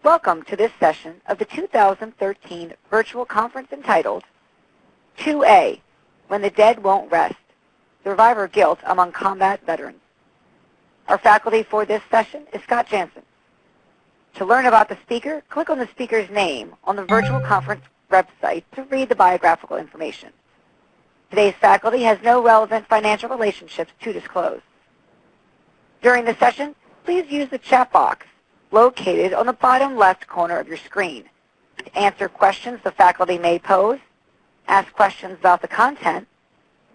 Welcome to this session of the 2013 virtual conference entitled 2A, When the Dead Won't Rest, Survivor Guilt Among Combat Veterans. Our faculty for this session is Scott Jansen. To learn about the speaker, click on the speaker's name on the virtual conference website to read the biographical information. Today's faculty has no relevant financial relationships to disclose. During the session, please use the chat box located on the bottom left corner of your screen to answer questions the faculty may pose, ask questions about the content,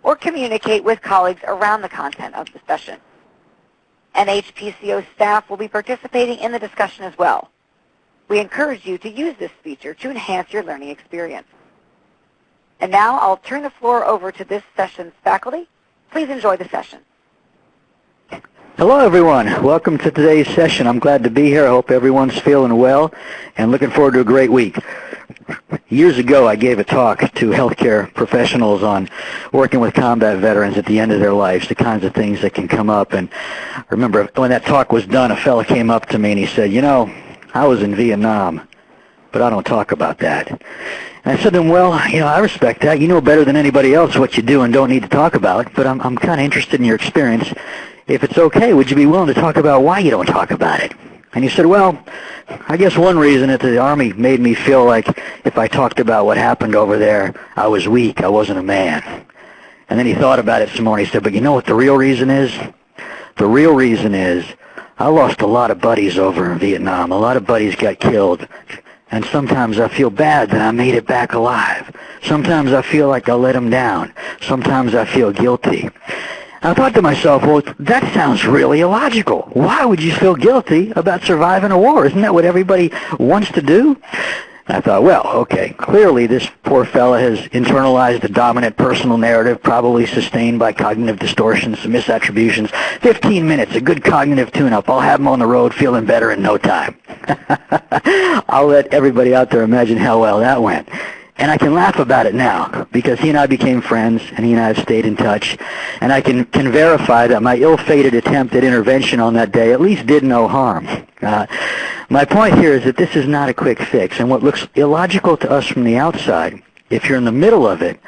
or communicate with colleagues around the content of the session. NHPCO staff will be participating in the discussion as well. We encourage you to use this feature to enhance your learning experience. And now I'll turn the floor over to this session's faculty. Please enjoy the session. Hello everyone, welcome to today's session. I'm glad to be here. I hope everyone's feeling well and looking forward to a great week. Years ago I gave a talk to healthcare professionals on working with combat veterans at the end of their lives, the kinds of things that can come up. And I remember when that talk was done, a fellow came up to me and he said, "You know, I was in Vietnam, but I don't talk about that." And I said to him, "Well, I respect that. You know better than anybody else what you do and don't need to talk about, but I'm kind of interested in your experience. If it's okay, would you be willing to talk about why you don't talk about it?" And he said, "Well, I guess one reason is the Army made me feel like if I talked about what happened over there, I was weak, I wasn't a man." And then he thought about it some more and he said, "But you know what the real reason is? The real reason is I lost a lot of buddies over in Vietnam. A lot of buddies got killed. And sometimes I feel bad that I made it back alive. Sometimes I feel like I let them down. Sometimes I feel guilty." I thought to myself, well, that sounds really illogical. Why would you feel guilty about surviving a war? Isn't that what everybody wants to do? I thought, well, okay, clearly this poor fella has internalized a dominant personal narrative, probably sustained by cognitive distortions, misattributions. 15 minutes, a good cognitive tune-up. I'll have him on the road feeling better in no time. I'll let everybody out there imagine how well that went. And I can laugh about it now because he and I became friends and he and I have stayed in touch. And I can verify that my ill-fated attempt at intervention on that day at least did no harm. My point here is that this is not a quick fix. And what looks illogical to us from the outside, if you're in the middle of it,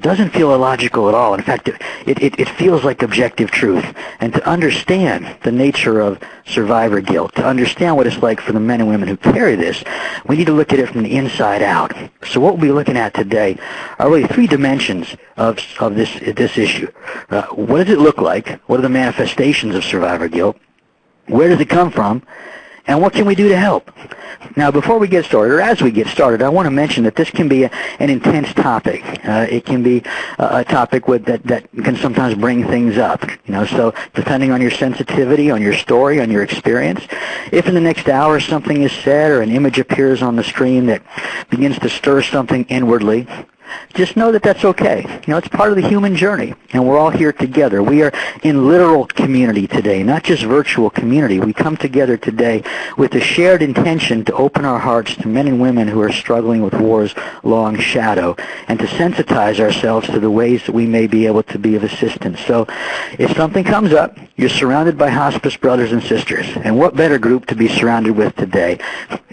doesn't feel illogical at all. In fact, it feels like objective truth. And to understand the nature of survivor guilt, to understand what it's like for the men and women who carry this, we need to look at it from the inside out. So what we'll be looking at today are really three dimensions of this issue. What does it look like? What are the manifestations of survivor guilt? Where does it come from? And what can we do to help? Now, before we get started, or as we get started, I want to mention that this can be an intense topic. It can be a topic that can sometimes bring things up. So depending on your sensitivity, on your story, on your experience, if in the next hour something is said or an image appears on the screen that begins to stir something inwardly, just know that that's okay. It's part of the human journey, and we're all here together. We are in literal community today, not just virtual community. We come together today with a shared intention to open our hearts to men and women who are struggling with war's long shadow and to sensitize ourselves to the ways that we may be able to be of assistance. So if something comes up, you're surrounded by hospice brothers and sisters, and what better group to be surrounded with today?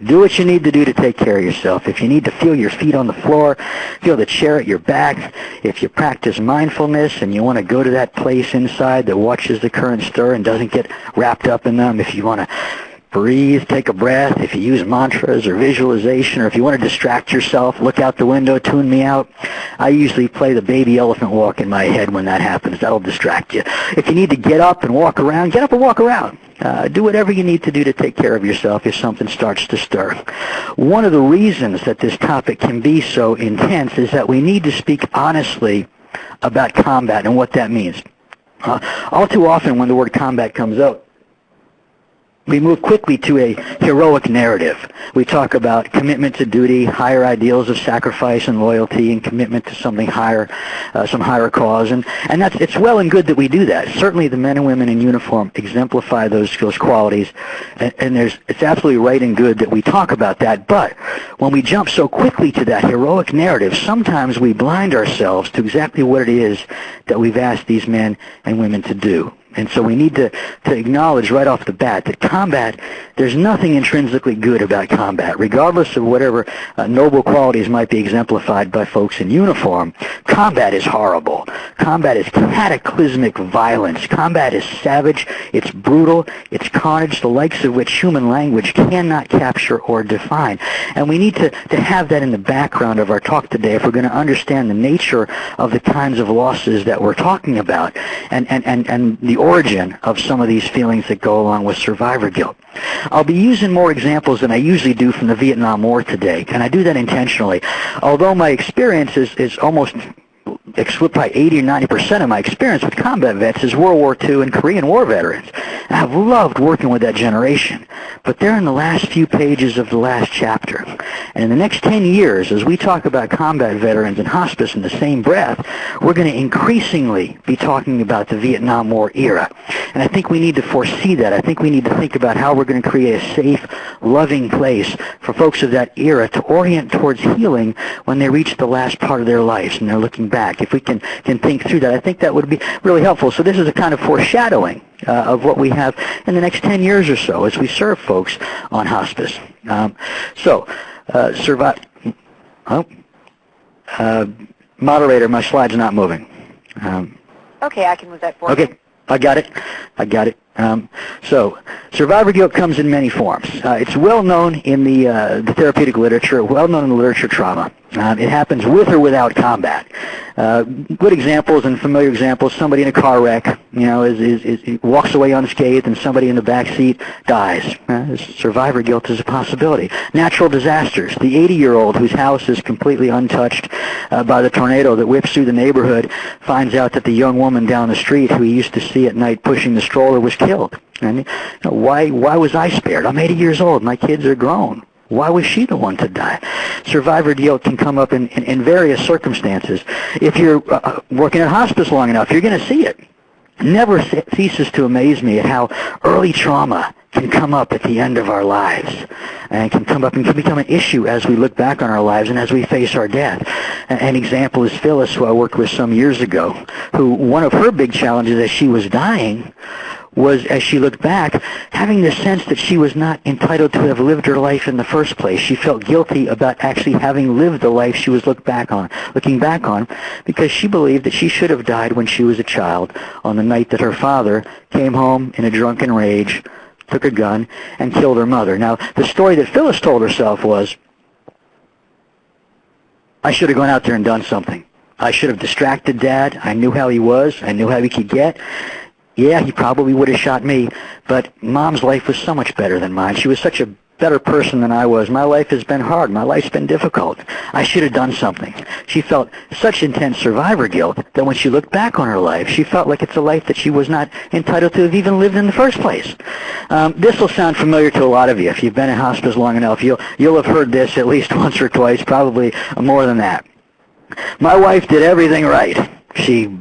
Do what you need to do to take care of yourself. If you need to feel your feet on the floor, feel the chair at your back, if you practice mindfulness and you want to go to that place inside that watches the current stir and doesn't get wrapped up in them, if you want to breathe, take a breath, if you use mantras or visualization, or if you want to distract yourself, look out the window, tune me out. I usually play the baby elephant walk in my head when that happens. That'll distract you. If you need to get up and walk around, get up and walk around. Do whatever you need to do to take care of yourself if something starts to stir. One of the reasons that this topic can be so intense is that we need to speak honestly about combat and what that means. All too often when the word combat comes out, we move quickly to a heroic narrative. We talk about commitment to duty, higher ideals of sacrifice and loyalty, and commitment to something higher, some higher cause. And it's well and good that we do that. Certainly the men and women in uniform exemplify those qualities, and it's absolutely right and good that we talk about that. But when we jump so quickly to that heroic narrative, sometimes we blind ourselves to exactly what it is that we've asked these men and women to do. And so we need to acknowledge right off the bat that combat, there's nothing intrinsically good about combat. Regardless of whatever noble qualities might be exemplified by folks in uniform, combat is horrible. Combat is cataclysmic violence. Combat is savage, it's brutal, it's carnage, the likes of which human language cannot capture or define. And we need to have that in the background of our talk today if we're going to understand the nature of the kinds of losses that we're talking about and the origin of some of these feelings that go along with survivor guilt. I'll be using more examples than I usually do from the Vietnam War today, and I do that intentionally. Although my experience is almost by 80 or 90% of my experience with combat vets is World War II and Korean War veterans. And I've loved working with that generation. But they're in the last few pages of the last chapter. And in the next 10 years, as we talk about combat veterans and hospice in the same breath, we're going to increasingly be talking about the Vietnam War era. And I think we need to foresee that. I think we need to think about how we're going to create a safe, loving place for folks of that era to orient towards healing when they reach the last part of their lives and they're looking back. If we can think through that, I think that would be really helpful. So this is a kind of foreshadowing of what we have in the next 10 years or so as we serve folks on hospice. Moderator, my slide's not moving. Okay, I can move that forward. Okay, I got it. So survivor guilt comes in many forms. It's well known in the therapeutic literature, well known in the literature trauma. It happens with or without combat. Good examples and familiar examples, somebody in a car wreck, walks away unscathed and somebody in the back seat dies. Survivor guilt is a possibility. Natural disasters. The 80-year-old whose house is completely untouched by the tornado that whips through the neighborhood finds out that the young woman down the street who he used to see at night pushing the stroller was killed. And why was I spared? I'm 80 years old. My kids are grown. Why was she the one to die? Survivor guilt can come up in various circumstances. If you're working at hospice long enough, you're going to see it. Never ceases to amaze me at how early trauma can come up at the end of our lives and can come up and can become an issue as we look back on our lives and as we face our death. An example is Phyllis, who I worked with some years ago, who one of her big challenges as she was dying was, as she looked back, having the sense that she was not entitled to have lived her life in the first place. She felt guilty about actually having lived the life she was looking back on, because she believed that she should have died when she was a child on the night that her father came home in a drunken rage, took a gun, and killed her mother. Now, the story that Phyllis told herself was, I should have gone out there and done something. I should have distracted Dad. I knew how he was. I knew how he could get. Yeah, he probably would have shot me, but Mom's life was so much better than mine. She was such a better person than I was. My life has been hard. My life's been difficult. I should have done something. She felt such intense survivor guilt that when she looked back on her life, she felt like it's a life that she was not entitled to have even lived in the first place. This will sound familiar to a lot of you. If you've been in hospice long enough, you'll have heard this at least once or twice, probably more than that. My wife did everything right. She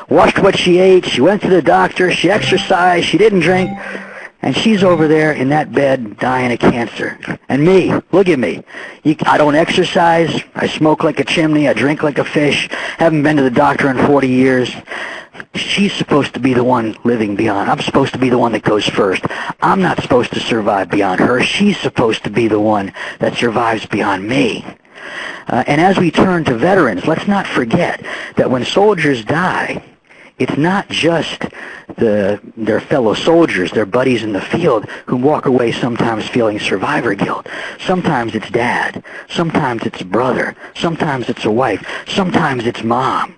watched what she ate, she went to the doctor, she exercised, she didn't drink, and she's over there in that bed dying of cancer. And me, look at me. I don't exercise, I smoke like a chimney, I drink like a fish, haven't been to the doctor in 40 years. She's supposed to be the one living beyond. I'm supposed to be the one that goes first. I'm not supposed to survive beyond her. She's supposed to be the one that survives beyond me. And as we turn to veterans, let's not forget that when soldiers die, it's not just their fellow soldiers, their buddies in the field, who walk away sometimes feeling survivor guilt. Sometimes it's Dad. Sometimes it's a brother. Sometimes it's a wife. Sometimes it's Mom.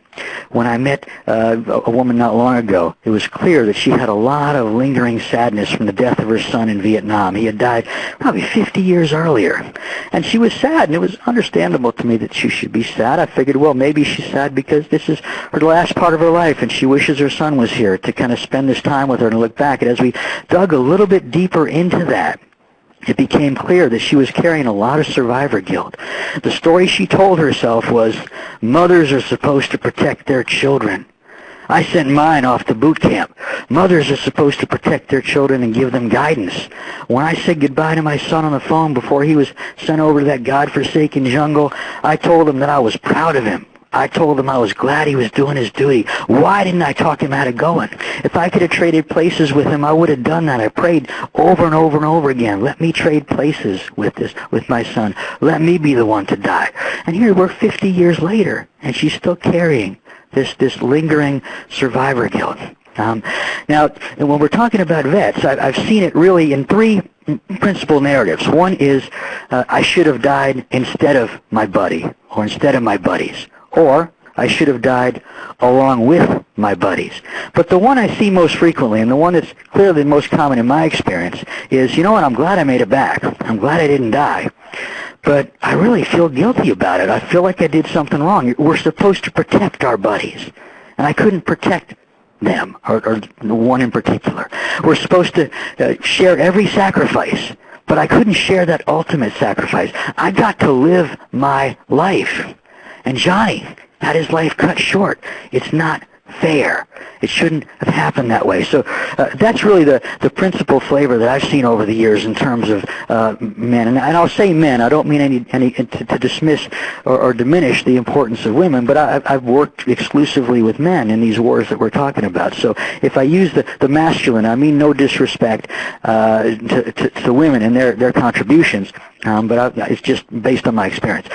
When I met a woman not long ago, it was clear that she had a lot of lingering sadness from the death of her son in Vietnam. He had died probably 50 years earlier. And she was sad, and it was understandable to me that she should be sad. I figured, well, maybe she's sad because this is her last part of her life, and she wishes her son was here to kind of spend this time with her and look back. And as we dug a little bit deeper into that, it became clear that she was carrying a lot of survivor guilt. The story she told herself was, mothers are supposed to protect their children. I sent mine off to boot camp. Mothers are supposed to protect their children and give them guidance. When I said goodbye to my son on the phone before he was sent over to that godforsaken jungle, I told him that I was proud of him. I told him I was glad he was doing his duty. Why didn't I talk him out of going? If I could have traded places with him, I would have done that. I prayed over and over and over again. Let me trade places with my son. Let me be the one to die. And here we're 50 years later, and she's still carrying this lingering survivor guilt. Now, when we're talking about vets, I've seen it really in three principal narratives. One is I should have died instead of my buddy or instead of my buddies, or I should have died along with my buddies. But the one I see most frequently, and the one that's clearly the most common in my experience, is, you know what, I'm glad I made it back. I'm glad I didn't die. But I really feel guilty about it. I feel like I did something wrong. We're supposed to protect our buddies, and I couldn't protect them, or one in particular. We're supposed to share every sacrifice, but I couldn't share that ultimate sacrifice. I got to live my life. And Johnny had his life cut short. It's not fair. It shouldn't have happened that way. So that's really the principal flavor that I've seen over the years in terms of men. And I'll say men. I don't mean any to dismiss or diminish the importance of women, but I've worked exclusively with men in these wars that we're talking about. So if I use the masculine, I mean no disrespect to women and their contributions. But it's just based on my experience.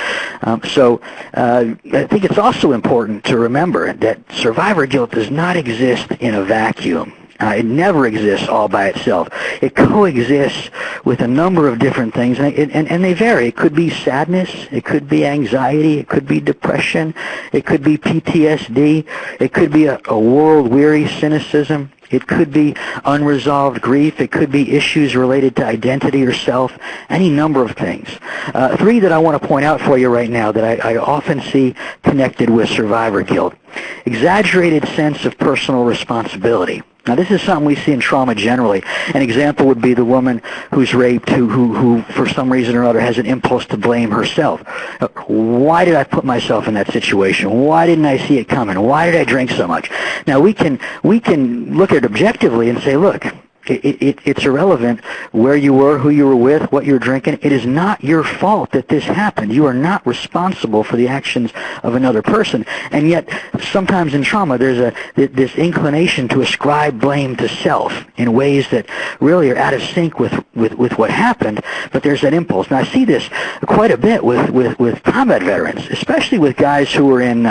So I think it's also important to remember that survivor guilt does not exist in a vacuum. It never exists all by itself. It coexists with a number of different things, and they vary. It could be sadness, it could be anxiety, it could be depression, it could be PTSD, it could be a world-weary cynicism. It could be unresolved grief. It could be issues related to identity or self, any number of things. Three that I want to point out for you right now that I often see connected with survivor guilt. Exaggerated sense of personal responsibility. Now, this is something we see in trauma generally. An example would be the woman who's raped who for some reason or other, has an impulse to blame herself. Why did I put myself in that situation? Why didn't I see it coming? Why did I drink so much? Now, we can look at it objectively and say, look, it's irrelevant where you were, who you were with, what you were drinking. It is not your fault that this happened. You are not responsible for the actions of another person. And yet, sometimes in trauma, there's this inclination to ascribe blame to self in ways that really are out of sync with what happened, but there's that impulse. Now, I see this quite a bit with combat veterans, especially with guys who are in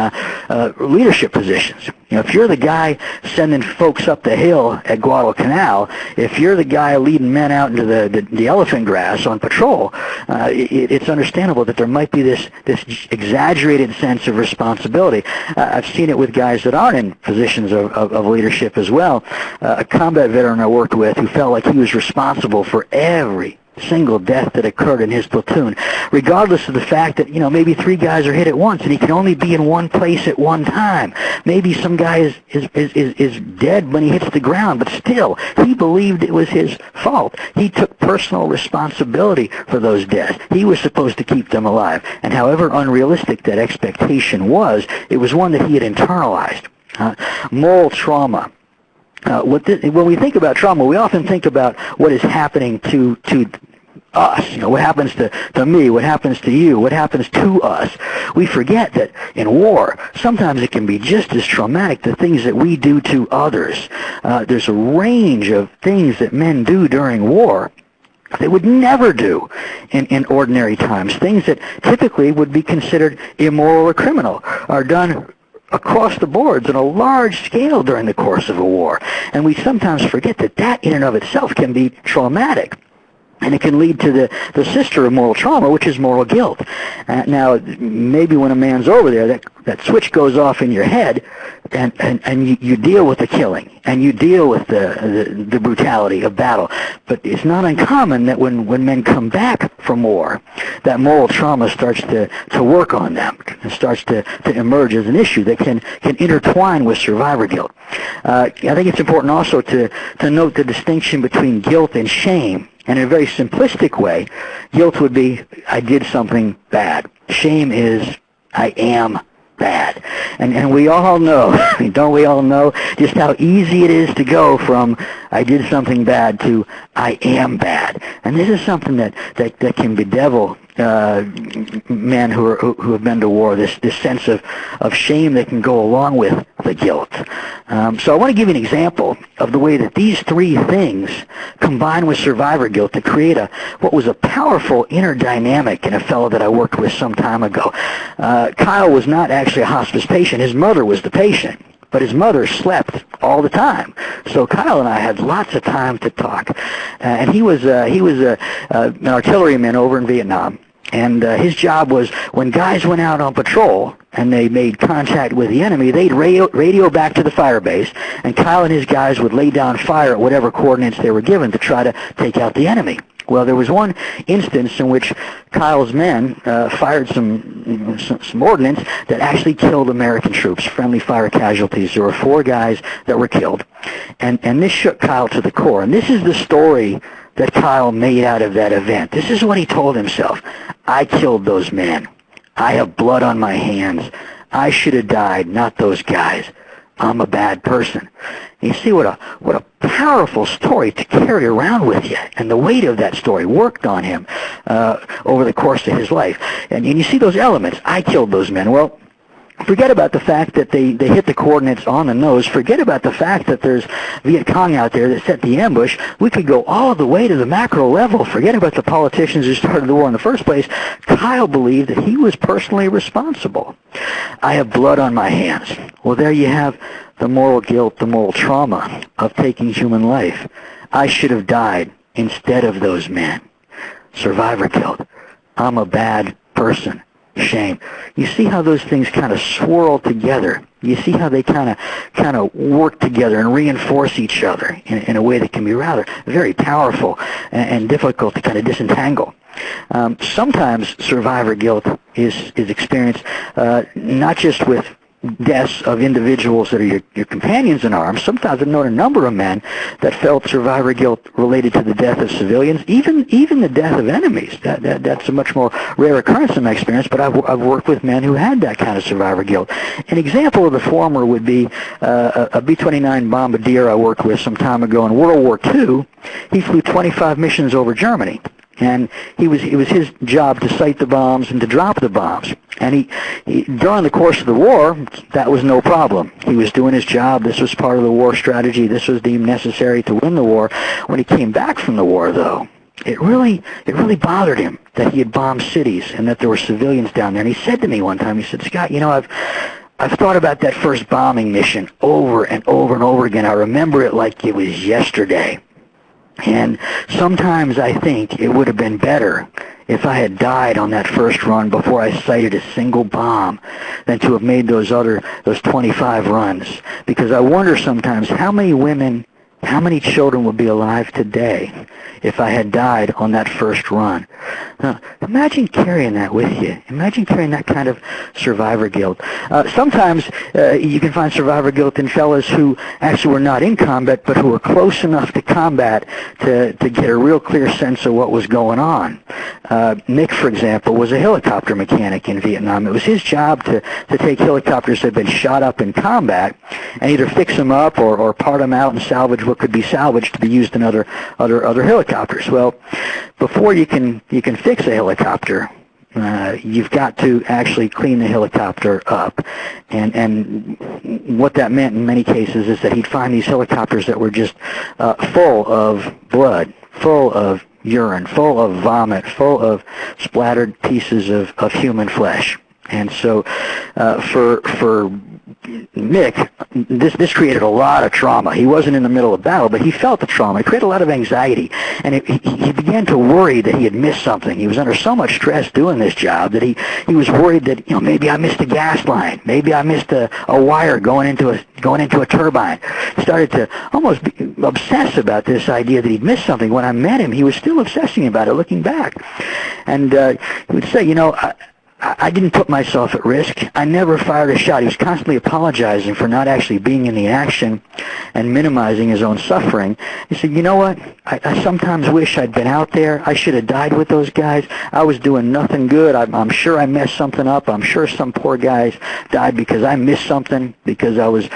leadership positions. You know, if you're the guy sending folks up the hill at Guadalcanal, if you're the guy leading men out into the elephant grass on patrol, it's understandable that there might be this exaggerated sense of responsibility. I've seen it with guys that aren't in positions of leadership as well. A combat veteran I worked with who felt like he was responsible for every single death that occurred in his platoon, regardless of the fact that, you know, maybe three guys are hit at once and he can only be in one place at one time. Maybe some guy is dead when he hits the ground, but still, he believed it was his fault. He took personal responsibility for those deaths. He was supposed to keep them alive. And however unrealistic that expectation was, it was one that he had internalized. Moral trauma. When we think about trauma, we often think about what is happening to us. You know, what happens to me, what happens to you, what happens to us. We forget that in war, sometimes it can be just as traumatic, the things that we do to others. There's a range of things that men do during war they would never do in ordinary times. Things that typically would be considered immoral or criminal are done across the boards on a large scale during the course of a war. And we sometimes forget that in and of itself can be traumatic. And it can lead to the sister of moral trauma, which is moral guilt. Now, maybe when a man's over there, that switch goes off in your head, and you deal with the killing, and you deal with the brutality of battle. But it's not uncommon that when men come back from war, that moral trauma starts to work on them, and starts to emerge as an issue that can intertwine with survivor guilt. I think it's important also to note the distinction between guilt and shame. And in a very simplistic way, guilt would be, I did something bad. Shame is, I am bad. And we all know, don't we all know, just how easy it is to go from, I did something bad to, I am bad. And this is something that can bedevil men who have been to war, this sense of shame that can go along with the guilt. So I want to give you an example of the way that these three things combine with survivor guilt to create what was a powerful inner dynamic in a fellow that I worked with some time ago. Kyle was not actually a hospice patient. His mother was the patient. But his mother slept all the time, so Kyle and I had lots of time to talk. And he was an artilleryman over in Vietnam, and his job was when guys went out on patrol and they made contact with the enemy, they'd radio back to the fire base, and Kyle and his guys would lay down fire at whatever coordinates they were given to try to take out the enemy. Well, there was one instance in which Kyle's men fired some ordnance that actually killed American troops, friendly fire casualties. There were 4 guys that were killed, and this shook Kyle to the core. And this is the story that Kyle made out of that event. This is what he told himself. I killed those men. I have blood on my hands. I should have died, not those guys. I'm a bad person. And you see what a powerful story to carry around with you, and the weight of that story worked on him over the course of his life. And you see those elements. I killed those men. Well, forget about the fact that they hit the coordinates on the nose. Forget about the fact that there's Viet Cong out there that set the ambush. We could go all the way to the macro level. Forget about the politicians who started the war in the first place. Kyle believed that he was personally responsible. I have blood on my hands. Well, there you have the moral guilt, the moral trauma of taking human life. I should have died instead of those men. Survivor guilt. I'm a bad person. Shame. You see how those things kind of swirl together. You see how they kind of work together and reinforce each other in a way that can be rather very powerful and difficult to kind of disentangle. Sometimes survivor guilt is experienced not just with deaths of individuals that are your companions in arms. Sometimes I've known a number of men that felt survivor guilt related to the death of civilians, even the death of enemies. That's a much more rare occurrence in my experience, but I've worked with men who had that kind of survivor guilt. An example of the former would be a B-29 bombardier I worked with some time ago in World War II. He flew 25 missions over Germany. And it was his job to sight the bombs and to drop the bombs. And he during the course of the war, that was no problem. He was doing his job. This was part of the war strategy. This was deemed necessary to win the war. When he came back from the war, though, it really bothered him that he had bombed cities and that there were civilians down there. And he said to me one time, he said, Scott, I've thought about that first bombing mission over and over and over again. I remember it like it was yesterday. And sometimes I think it would have been better if I had died on that first run before I sighted a single bomb than to have made those 25 runs. Because I wonder sometimes how many women, how many children would be alive today if I had died on that first run. Imagine carrying that with you. Imagine carrying that kind of survivor guilt. Sometimes you can find survivor guilt in fellas who actually were not in combat, but who were close enough to combat to get a real clear sense of what was going on. Nick, for example, was a helicopter mechanic in Vietnam. It was his job to take helicopters that had been shot up in combat and either fix them up or part them out and salvage what could be salvaged to be used in other helicopters. Well, before you can fix a helicopter, you've got to actually clean the helicopter up. And what that meant in many cases is that he'd find these helicopters that were just full of blood, full of urine, full of vomit, full of splattered pieces of human flesh. And so for Mick, this created a lot of trauma. He wasn't in the middle of battle, but he felt the trauma. It created a lot of anxiety, and he began to worry that he had missed something. He was under so much stress doing this job that he was worried that maybe I missed a gas line, maybe I missed a wire going into a turbine. He started to almost obsess about this idea that he'd missed something. When I met him, he was still obsessing about it, looking back, and he would say, I didn't put myself at risk. I never fired a shot. He was constantly apologizing for not actually being in the action and minimizing his own suffering. He said, you know what? I sometimes wish I'd been out there. I should have died with those guys. I was doing nothing good. I'm sure I messed something up. I'm sure some poor guys died because I missed something, because I was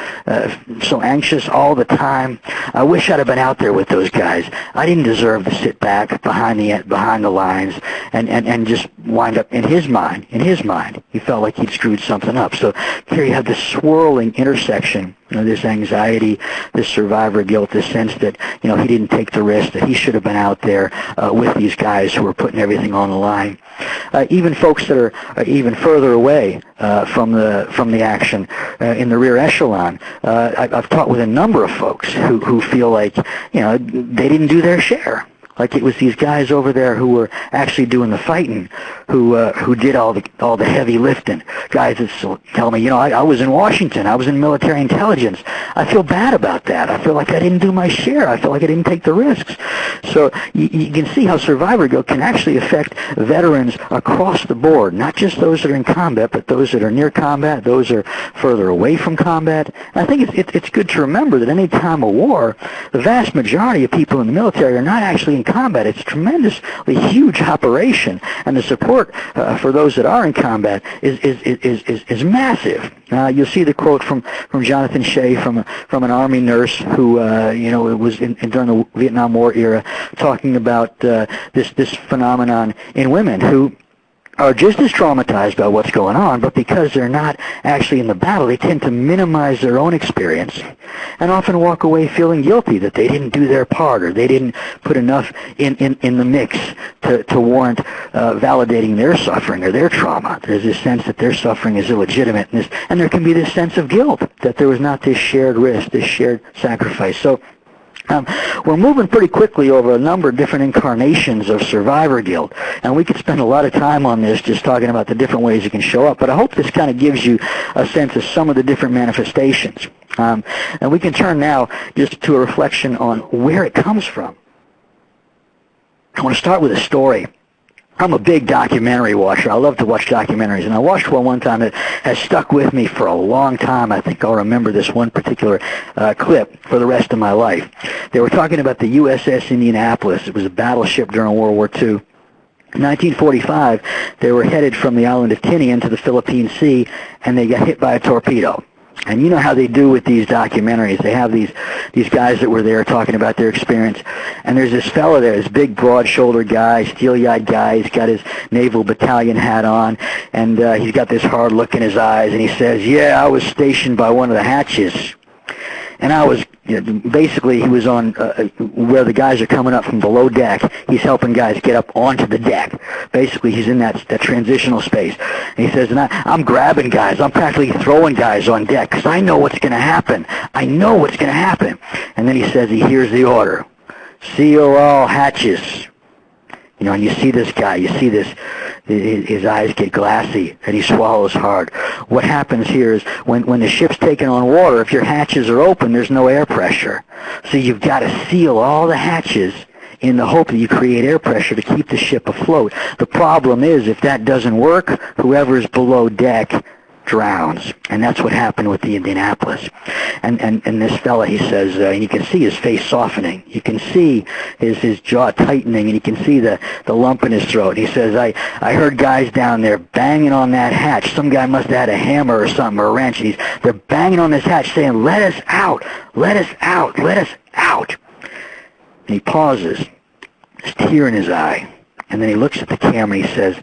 so anxious all the time. I wish I'd have been out there with those guys. I didn't deserve to sit back behind the lines and just wind up in his mind, he felt like he'd screwed something up. So here you have this swirling intersection, this anxiety, this survivor guilt, this sense that, he didn't take the risk, that he should have been out there with these guys who were putting everything on the line. Even folks that are even further away from the action in the rear echelon, I've talked with a number of folks who feel like, they didn't do their share. Like it was these guys over there who were actually doing the fighting, who did all the heavy lifting. Guys that tell me, I was in Washington, I was in military intelligence. I feel bad about that. I feel like I didn't do my share. I feel like I didn't take the risks. So you can see how survivor guilt can actually affect veterans across the board, not just those that are in combat, but those that are near combat, those that are further away from combat. And I think it's good to remember that any time of war, the vast majority of people in the military are not actually in combat. It's a tremendously huge operation, and the support for those that are in combat is massive. You'll see the quote from Jonathan Shea, from an Army nurse who was during the Vietnam War era, talking about this phenomenon in women who are just as traumatized by what's going on, but because they're not actually in the battle, they tend to minimize their own experience and often walk away feeling guilty that they didn't do their part, or they didn't put enough in the mix to warrant validating their suffering or their trauma. There's this sense that their suffering is illegitimate, and there can be this sense of guilt that there was not this shared risk, this shared sacrifice. So we're moving pretty quickly over a number of different incarnations of survivor guilt, and we could spend a lot of time on this just talking about the different ways it can show up, but I hope this kind of gives you a sense of some of the different manifestations. And we can turn now just to a reflection on where it comes from. I want to start with a story. I'm a big documentary watcher. I love to watch documentaries, and I watched one time that has stuck with me for a long time. I think I'll remember this one particular clip for the rest of my life. They were talking about the USS Indianapolis. It was a battleship during World War II. In 1945, they were headed from the island of Tinian to the Philippine Sea, and they got hit by a torpedo. And you know how they do with these documentaries. They have these guys that were there talking about their experience. And there's this fellow there, this big, broad-shouldered guy, steely-eyed guy. He's got his naval battalion hat on, and he's got this hard look in his eyes. And he says, "Yeah, I was stationed by one of the hatches. And I was, basically, he was on where the guys are coming up from below deck. He's helping guys get up onto the deck. Basically, he's in that transitional space. And he says, and I'm grabbing guys. I'm practically throwing guys on deck because I know what's going to happen. I know what's going to happen." And then he says he hears the order, "Seal all hatches." And you see this guy, his eyes get glassy, and he swallows hard. What happens here is when the ship's taken on water, if your hatches are open, there's no air pressure. So you've got to seal all the hatches in the hope that you create air pressure to keep the ship afloat. The problem is, if that doesn't work, whoever's below deck drowns. And that's what happened with the Indianapolis. And this fella, he says, and you can see his face softening. You can see his jaw tightening, and you can see the lump in his throat. He says, I heard guys down there banging on that hatch. Some guy must have had a hammer or something, or a wrench. They're banging on this hatch saying, "Let us out, let us out, let us out." And he pauses, there's a tear in his eye. And then he looks at the camera and he says,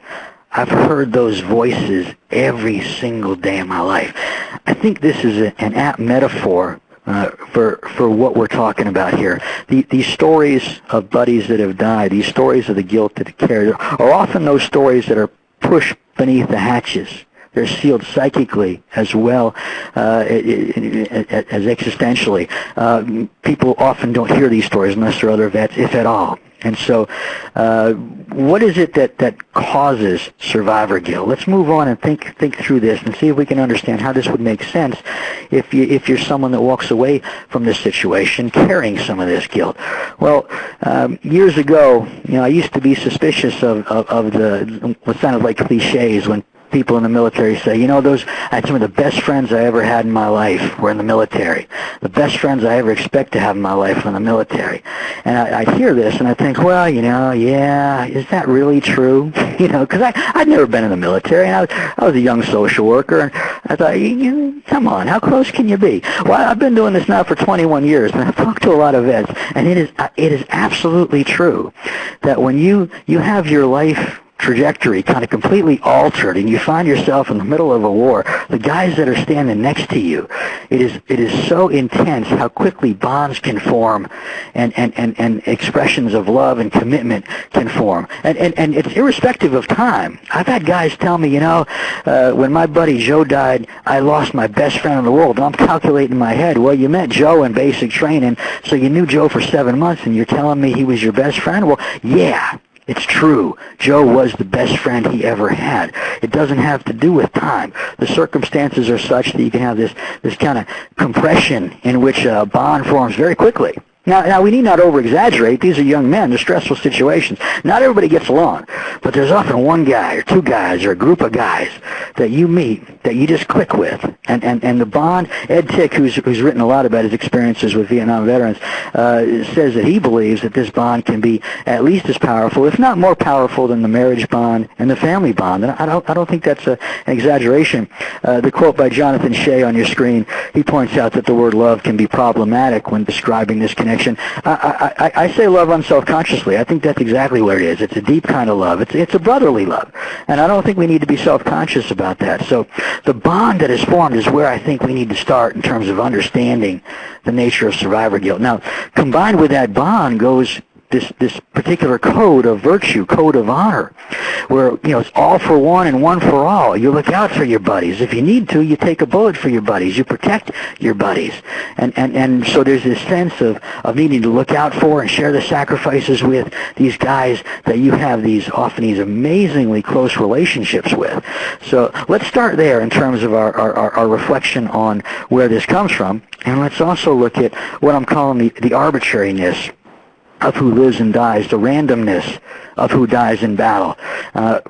"I've heard those voices every single day of my life." I think this is an apt metaphor for what we're talking about here. These stories of buddies that have died, these stories of the guilt that they carry, are often those stories that are pushed beneath the hatches. They're sealed psychically as well as existentially. People often don't hear these stories unless they're other vets, if at all. And so what is it that causes survivor guilt? Let's move on and think through this and see if we can understand how this would make sense if you're someone that walks away from this situation carrying some of this guilt. Well, years ago, I used to be suspicious of the what sounded like cliches when people in the military say, I had some of the best friends I ever had in my life were in the military. The best friends I ever expect to have in my life were in the military. And I hear this and I think, well, yeah, is that really true? Because I'd never been in the military, and I was a young social worker, and I thought, come on, how close can you be? Well, I've been doing this now for 21 years, and I've talked to a lot of vets, and it is absolutely true that when you have your life trajectory kind of completely altered and you find yourself in the middle of a war, the guys that are standing next to you, it is so intense how quickly bonds can form and expressions of love and commitment can form. And it's irrespective of time. I've had guys tell me, when my buddy Joe died, I lost my best friend in the world. I'm calculating in my head, well, you met Joe in basic training, so you knew Joe for 7 months and you're telling me he was your best friend? Well, yeah. It's true. Joe was the best friend he ever had. It doesn't have to do with time. The circumstances are such that you can have this kind of compression in which a bond forms very quickly. Now, we need not over-exaggerate. These are young men. They're stressful situations. Not everybody gets along, but there's often one guy or two guys or a group of guys that you meet that you just click with. And the bond, Ed Tick, who's written a lot about his experiences with Vietnam veterans, says that he believes that this bond can be at least as powerful, if not more powerful, than the marriage bond and the family bond. And I don't think that's an exaggeration. The quote by Jonathan Shea on your screen, he points out that the word love can be problematic when describing this connection. I say love unselfconsciously. I think that's exactly what it is. It's a deep kind of love. It's a brotherly love. And I don't think we need to be self-conscious about that. So the bond that is formed is where I think we need to start in terms of understanding the nature of survivor guilt. Now, combined with that bond goes this particular code of virtue, code of honor, where it's all for one and one for all. You look out for your buddies. If you need to, you take a bullet for your buddies. You protect your buddies. And so there's this sense of needing to look out for and share the sacrifices with these guys that you have often these amazingly close relationships with. So let's start there in terms of our reflection on where this comes from. And let's also look at what I'm calling the arbitrariness of who lives and dies, the randomness of who dies in battle.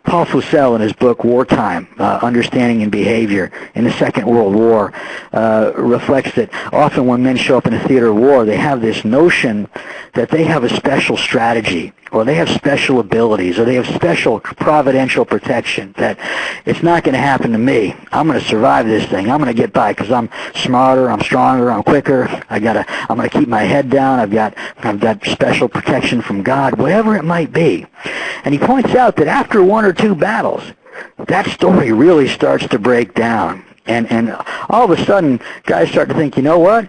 Paul Fussell, in his book Wartime, Understanding and Behavior in the Second World War, reflects that often when men show up in a theater of war, they have this notion that they have a special strategy, or they have special abilities, or they have special providential protection, that it's not going to happen to me. I'm going to survive this thing. I'm going to get by because I'm smarter, I'm stronger, I'm quicker. I'm going to keep my head down. I've got special protection from God, whatever it might be. And he points out that after one or two battles, that story really starts to break down. And all of a sudden, guys start to think, you know what?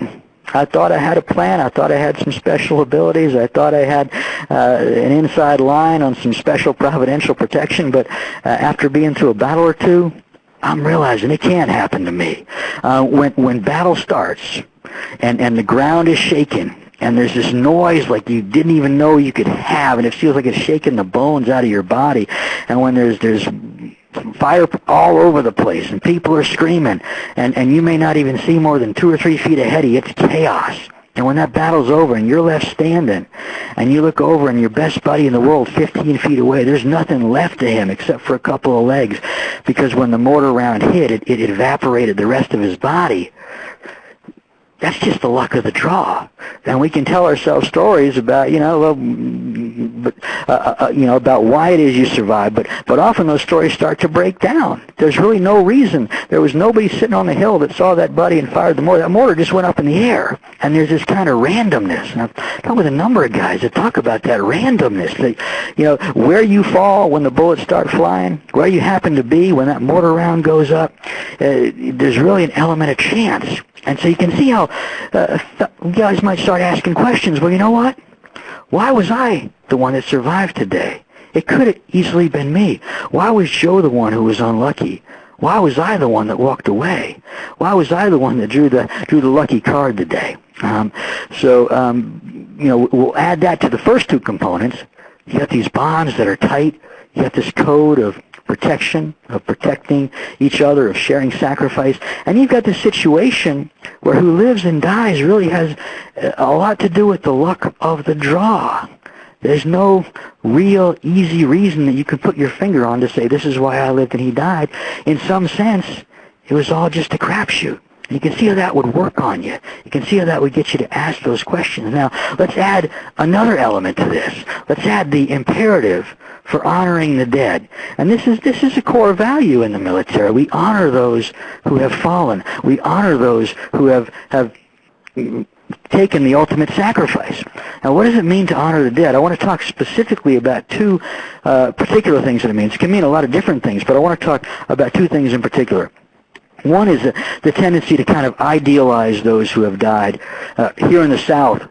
I thought I had a plan. I thought I had some special abilities. I thought I had an inside line on some special providential protection. But after being through a battle or two, I'm realizing it can't happen to me. When battle starts and the ground is shaking, and there's this noise like you didn't even know you could have, and it feels like it's shaking the bones out of your body. And when there's fire all over the place, and people are screaming, and you may not even see more than 2 or 3 feet ahead of you, it's chaos. And when that battle's over and you're left standing, and you look over and your best buddy in the world 15 feet away, there's nothing left of him except for a couple of legs, because when the mortar round hit, it evaporated the rest of his body. That's just the luck of the draw. And we can tell ourselves stories about, about why it is you survive. But often those stories start to break down. There's really no reason. There was nobody sitting on the hill that saw that buddy and fired the mortar. That mortar just went up in the air. And there's this kind of randomness. And I've talked with a number of guys that talk about that randomness. That, where you fall when the bullets start flying, where you happen to be when that mortar round goes up, there's really an element of chance. And so you can see how guys might start asking questions. Well, you know what? Why was I the one that survived today? It could have easily been me. Why was Joe the one who was unlucky? Why was I the one that walked away? Why was I the one that drew the lucky card today? We'll add that to the first two components. You got these bonds that are tight. You got this code of protection, of protecting each other, of sharing sacrifice. And you've got this situation where who lives and dies really has a lot to do with the luck of the draw. There's no real easy reason that you can put your finger on to say, this is why I lived and he died. In some sense, it was all just a crapshoot. You can see how that would work on you. You can see how that would get you to ask those questions. Now, let's add another element to this. Let's add the imperative for honoring the dead. And this is a core value in the military. We honor those who have fallen. We honor those who have taken the ultimate sacrifice. Now, what does it mean to honor the dead? I want to talk specifically about two particular things that it means. It can mean a lot of different things, but I want to talk about two things in particular. One is the tendency to kind of idealize those who have died. Here in the South,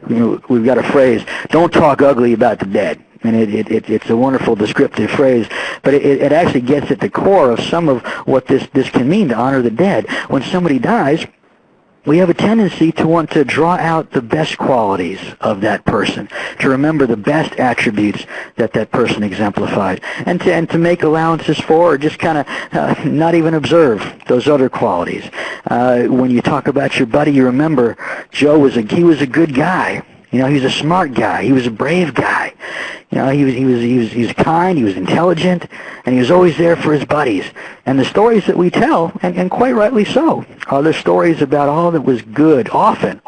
we've got a phrase, don't talk ugly about the dead. And it's a wonderful descriptive phrase, but it actually gets at the core of some of what this can mean to honor the dead. When somebody dies, we have a tendency to want to draw out the best qualities of that person, to remember the best attributes that that person exemplified, and to make allowances for, or just kind of not even observe those other qualities. When you talk about your buddy, you remember Joe was a good guy. He was a smart guy. He was a brave guy. He was kind. He was intelligent, and he was always there for his buddies. And the stories that we tell, and quite rightly so, are the stories about all that was good. Often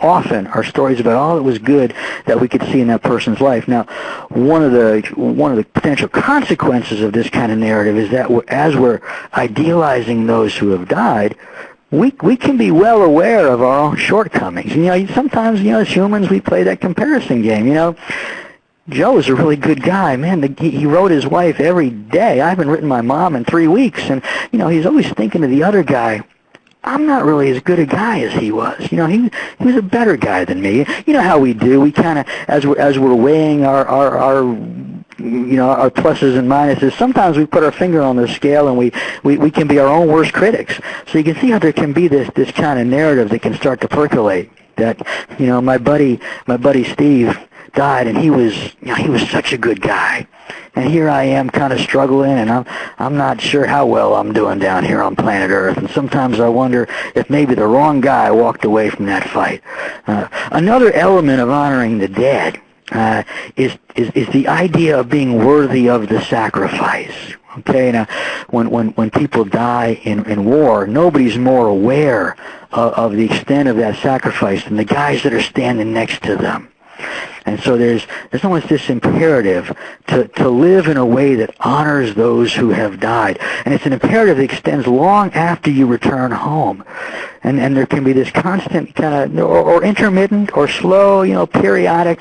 are stories about all that was good that we could see in that person's life. Now, one of the potential consequences of this kind of narrative is that as we're idealizing those who have died, we can be well aware of our own shortcomings. Sometimes, as humans, we play that comparison game. Joe was a really good guy. Man, he wrote his wife every day. I haven't written my mom in 3 weeks. And, he's always thinking of the other guy. I'm not really as good a guy as he was. He was a better guy than me. You know how we do. We kind of, as we're weighing our pluses and minuses, sometimes we put our finger on the scale and we can be our own worst critics. So you can see how there can be this kind of narrative that can start to percolate. That, my buddy Steve died, and he was such a good guy. And here I am kind of struggling, and I'm not sure how well I'm doing down here on planet Earth. And sometimes I wonder if maybe the wrong guy walked away from that fight. Another element of honoring the dead is the idea of being worthy of the sacrifice. Okay, now when people die in war, nobody's more aware of the extent of that sacrifice than the guys that are standing next to them. And so there's almost this imperative to live in a way that honors those who have died. And it's an imperative that extends long after you return home. And there can be this constant kind of, or intermittent or slow, periodic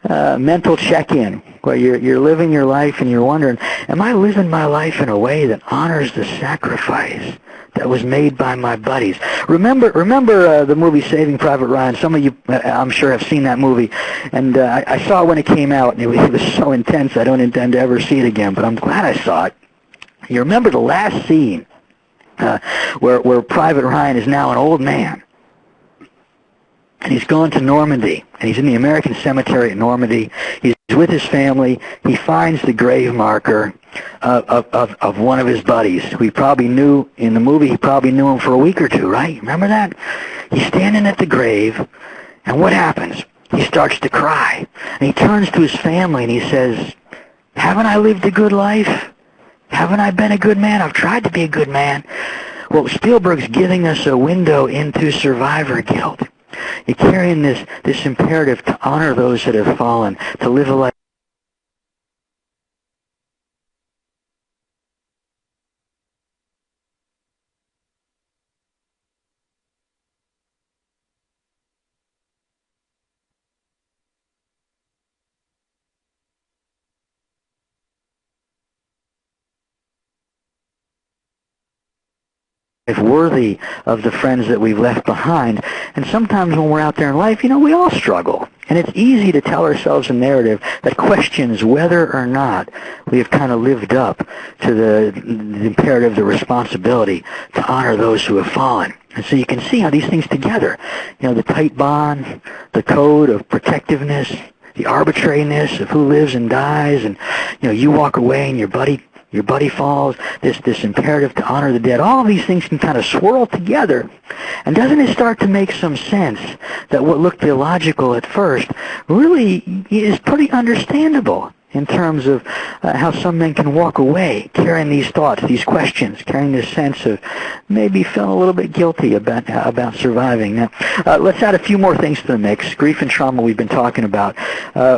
mental check-in where you're living your life and you're wondering, am I living my life in a way that honors the sacrifice that was made by my buddies? Remember the movie Saving Private Ryan? Some of you, I'm sure, have seen that movie. And I saw it when it came out, and it was so intense I don't intend to ever see it again, but I'm glad I saw it. You remember the last scene where Private Ryan is now an old man, and he's gone to Normandy, and he's in the American cemetery at Normandy. He's with his family. He finds the grave marker of one of his buddies, who he probably knew in the movie. He probably knew him for a week or two, right? Remember that? He's standing at the grave, and what happens? He starts to cry, and he turns to his family, and he says, haven't I lived a good life? Haven't I been a good man? I've tried to be a good man. Well, Spielberg's giving us a window into survivor guilt. You're carrying this imperative to honor those that have fallen, to live a life worthy of the friends that we've left behind. And sometimes when we're out there in life, we all struggle. And it's easy to tell ourselves a narrative that questions whether or not we have kind of lived up to the imperative, the responsibility to honor those who have fallen. And so you can see how these things together, the tight bond, the code of protectiveness, the arbitrariness of who lives and dies, and you walk away and your buddy falls, this imperative to honor the dead. All of these things can kind of swirl together. And doesn't it start to make some sense that what looked illogical at first really is pretty understandable in terms of how some men can walk away carrying these thoughts, these questions, carrying this sense of maybe feeling a little bit guilty about surviving. Now, let's add a few more things to the mix. Grief and trauma we've been talking about.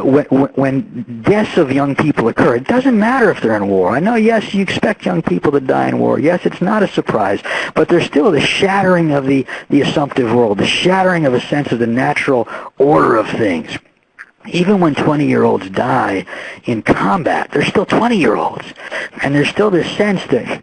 When deaths of young people occur, it doesn't matter if they're in war. I know, yes, you expect young people to die in war. Yes, it's not a surprise, but there's still the shattering of the assumptive world, the shattering of a sense of the natural order of things. Even when 20-year-olds die in combat, they're still 20-year-olds, and there's still this sense that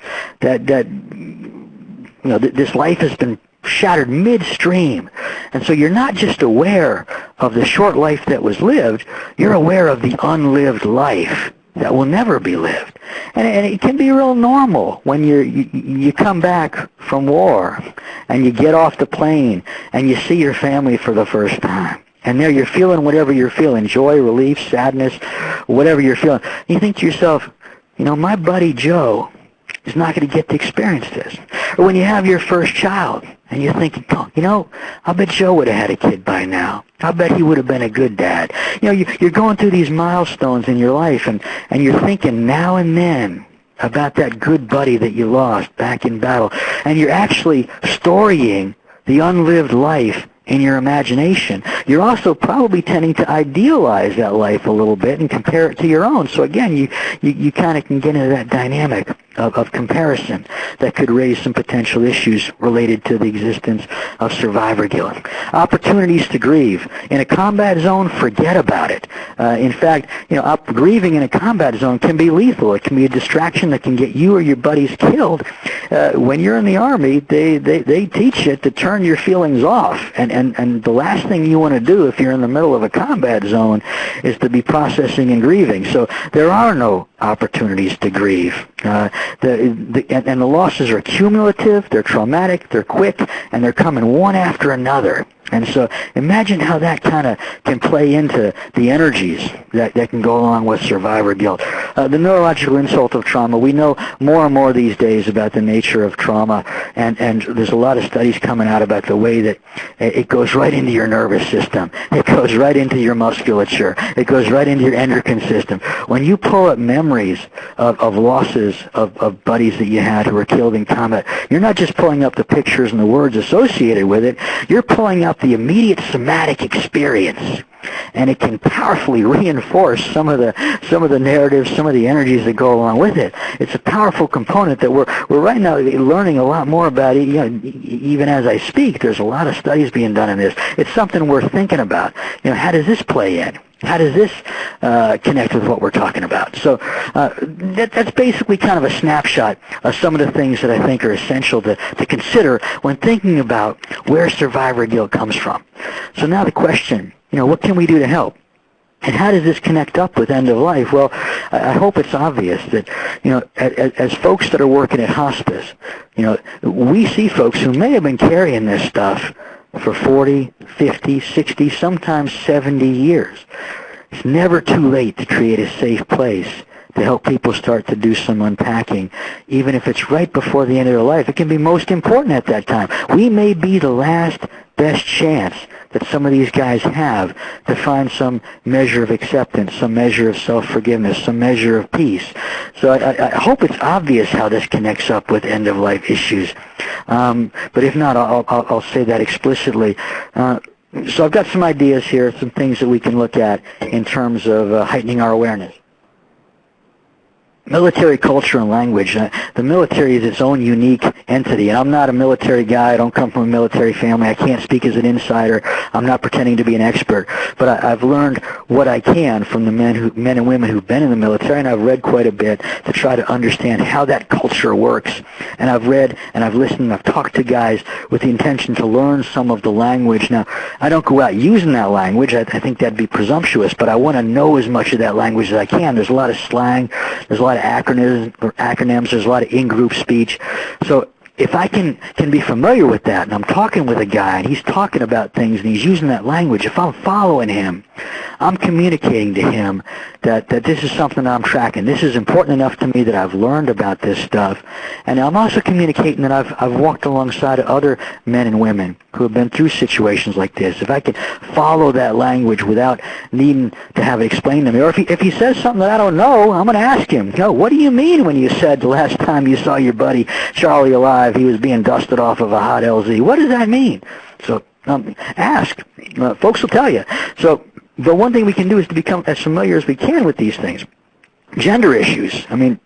this life has been shattered midstream. And so you're not just aware of the short life that was lived, you're aware of the unlived life that will never be lived. And it can be real normal when you come back from war and you get off the plane and you see your family for the first time. And there you're feeling whatever you're feeling, joy, relief, sadness, whatever you're feeling. And you think to yourself, my buddy Joe is not going to get to experience this. Or when you have your first child and you're thinking, I bet Joe would have had a kid by now. I bet he would have been a good dad. You're going through these milestones in your life and you're thinking now and then about that good buddy that you lost back in battle. And you're actually storying the unlived life in your imagination. You're also probably tending to idealize that life a little bit and compare it to your own. So again, you kind of can get into that dynamic of comparison that could raise some potential issues related to the existence of survivor guilt. Opportunities to grieve. In a combat zone, forget about it. In fact, grieving in a combat zone can be lethal. It can be a distraction that can get you or your buddies killed. When you're in the Army, they teach you to turn your feelings off. And the last thing you want to do if you're in the middle of a combat zone is to be processing and grieving. So there are no opportunities to grieve. And the losses are cumulative, they're traumatic, they're quick, and they're coming one after another. And so imagine how that kind of can play into the energies that can go along with survivor guilt. The neurological insult of trauma, we know more and more these days about the nature of trauma, and there's a lot of studies coming out about the way that it goes right into your nervous system. It goes right into your musculature. It goes right into your endocrine system. When you pull up memories of losses of buddies that you had who were killed in combat, you're not just pulling up the pictures and the words associated with it, you're pulling up the immediate somatic experience, and it can powerfully reinforce some of the narratives, some of the energies that go along with it. It's a powerful component that we're right now learning a lot more about. Even as I speak, there's a lot of studies being done on this. It's something worth thinking about. How does this play in? How does this connect with what we're talking about? So that's basically kind of a snapshot of some of the things that I think are essential to consider when thinking about where survivor guilt comes from. So now the question, what can we do to help? And how does this connect up with end of life? Well, I hope it's obvious that, as folks that are working at hospice, we see folks who may have been carrying this stuff for 40, 50, 60, sometimes 70 years. It's never too late to create a safe place to help people start to do some unpacking. Even if it's right before the end of their life, it can be most important at that time. We may be the last best chance that some of these guys have to find some measure of acceptance, some measure of self-forgiveness, some measure of peace. So I hope it's obvious how this connects up with end-of-life issues. But if not, I'll say that explicitly. So I've got some ideas here, some things that we can look at in terms of heightening our awareness. Military culture and language. The military is its own unique entity, and I'm not a military guy. I don't come from a military family. I can't speak as an insider. I'm not pretending to be an expert, but I've learned what I can from the men and women who've been in the military, and I've read quite a bit to try to understand how that culture works. And I've read and I've listened and I've talked to guys with the intention to learn some of the language. Now, I don't go out using that language. I think that'd be presumptuous, but I want to know as much of that language as I can. There's a lot of slang. There's a lot of acronyms, there's a lot of in-group speech. So if I can be familiar with that, and I'm talking with a guy, and he's talking about things, and he's using that language, if I'm following him, I'm communicating to him that this is something I'm tracking. This is important enough to me that I've learned about this stuff. And I'm also communicating that I've walked alongside other men and women who have been through situations like this. If I can follow that language without needing to have it explained to me, or if he says something that I don't know, I'm going to ask him, what do you mean when you said the last time you saw your buddy Charlie alive, he was being dusted off of a hot LZ? What does that mean? So ask. Folks will tell you. So the one thing we can do is to become as familiar as we can with these things. Gender issues. I mean,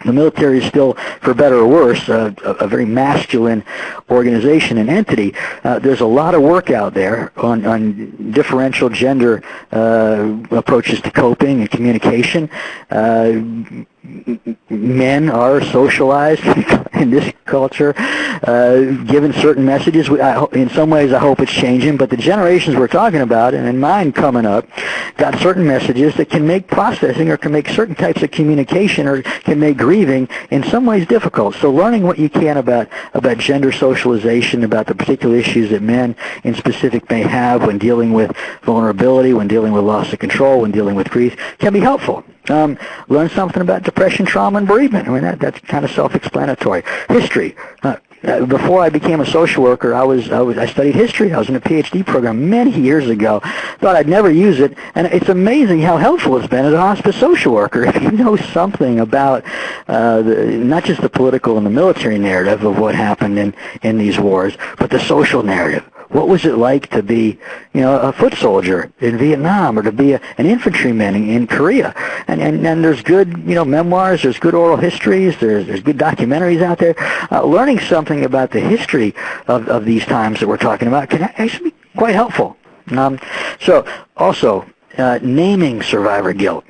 the military is still, for better or worse, a very masculine organization and entity. There's a lot of work out there on differential gender approaches to coping and communication. Men are socialized in this culture, given certain messages. In some ways, I hope it's changing, but the generations we're talking about, and mine coming up, got certain messages that can make processing or can make certain types of communication or can make grieving in some ways difficult. So learning what you can about gender socialization, about the particular issues that men in specific may have when dealing with vulnerability, when dealing with loss of control, when dealing with grief, can be helpful. Learn something about depression, trauma, and bereavement. I mean, that's kind of self-explanatory. History. Before I became a social worker, I studied history. I was in a PhD program many years ago. Thought I'd never use it, and it's amazing how helpful it's been as a hospice social worker. If you know something about not just the political and the military narrative of what happened in these wars, but the social narrative. What was it like to be, a foot soldier in Vietnam, or to be an infantryman in Korea? And there's good, memoirs. There's good oral histories. There's good documentaries out there. Learning something about the history of these times that we're talking about can actually be quite helpful. So also naming survivor guilt.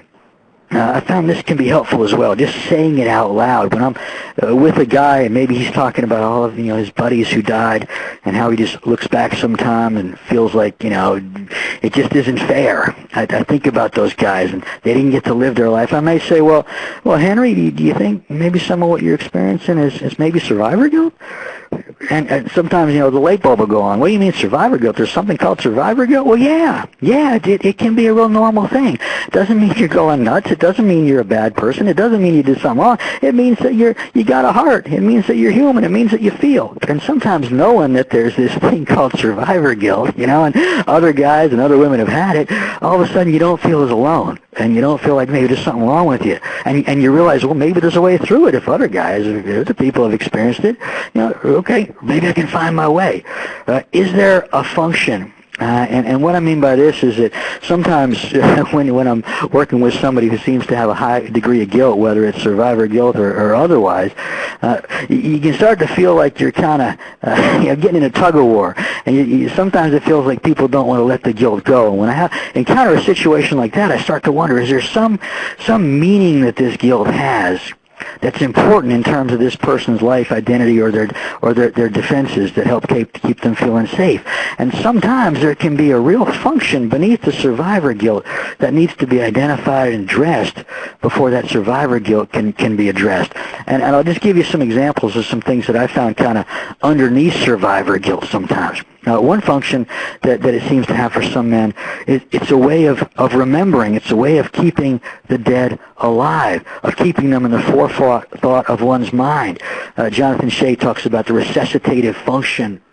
I found this can be helpful as well, just saying it out loud. When I'm with a guy and maybe he's talking about all of his buddies who died and how he just looks back sometime and feels like it just isn't fair. I think about those guys and they didn't get to live their life. I may say, well, Henry, do you think maybe some of what you're experiencing is maybe survivor guilt? And sometimes, the light bulb will go on. What do you mean survivor guilt? There's something called survivor guilt? Well, yeah, it can be a real normal thing. It doesn't mean you're going nuts. It doesn't mean you're a bad person. It doesn't mean you did something wrong. It means that you got a heart. It means that you're human. It means that you feel. And sometimes knowing that there's this thing called survivor guilt, and other guys and other women have had it, all of a sudden you don't feel as alone. And you don't feel like maybe there's something wrong with you. And you realize, well, maybe there's a way through it if other guys, if the people have experienced it. Okay, maybe I can find my way. Is there a function? And what I mean by this is that sometimes when I'm working with somebody who seems to have a high degree of guilt, whether it's survivor guilt or otherwise, you can start to feel like you're kind of getting in a tug of war. And sometimes it feels like people don't want to let the guilt go. And when I encounter a situation like that, I start to wonder, is there some meaning that this guilt has that's important in terms of this person's life identity or their defenses that help keep them feeling safe. And sometimes there can be a real function beneath the survivor guilt that needs to be identified and addressed before that survivor guilt can be addressed. And I'll just give you some examples of some things that I found kind of underneath survivor guilt sometimes. One function that it seems to have for some men is it's a way of remembering. It's a way of keeping the dead alive, of keeping them in the forethought of one's mind. Jonathan Shea talks about the resuscitative function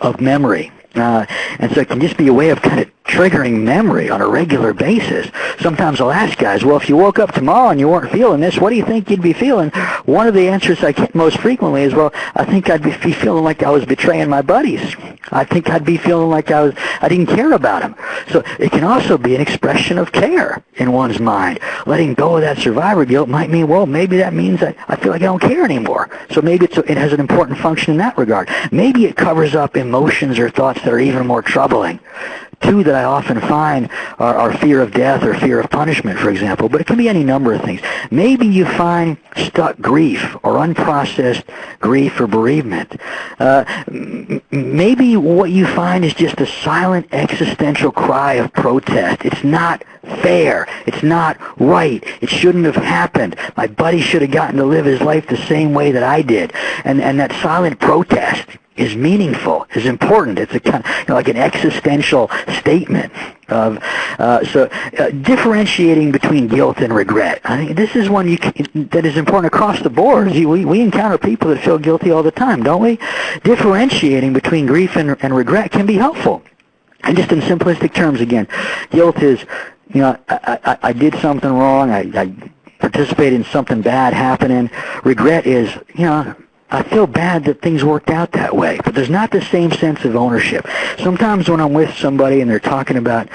of memory. And so it can just be a way of kind of triggering memory on a regular basis. Sometimes I'll ask guys, well, if you woke up tomorrow and you weren't feeling this, what do you think you'd be feeling? One of the answers I get most frequently is, well, I think I'd be feeling like I was betraying my buddies. I think I'd be feeling like I didn't care about them. So it can also be an expression of care in one's mind. Letting go of that survivor guilt might mean, well, maybe that means that I feel like I don't care anymore. So maybe it has an important function in that regard. Maybe it covers up emotions or thoughts that are even more troubling. Two that I often find are fear of death or fear of punishment, for example, but it can be any number of things. Maybe you find stuck grief or unprocessed grief or bereavement. Maybe what you find is just a silent existential cry of protest. It's not fair. It's not right. It shouldn't have happened. My buddy should have gotten to live his life the same way that I did. And that silent protest is meaningful, is important. It's a kind of, like an existential statement. Differentiating between guilt and regret. I think this is one that is important across the board. We encounter people that feel guilty all the time, don't we? Differentiating between grief and regret can be helpful. And just in simplistic terms, again, guilt is, I did something wrong. I participated in something bad happening. Regret is, I feel bad that things worked out that way, but there's not the same sense of ownership. Sometimes when I'm with somebody and they're talking about,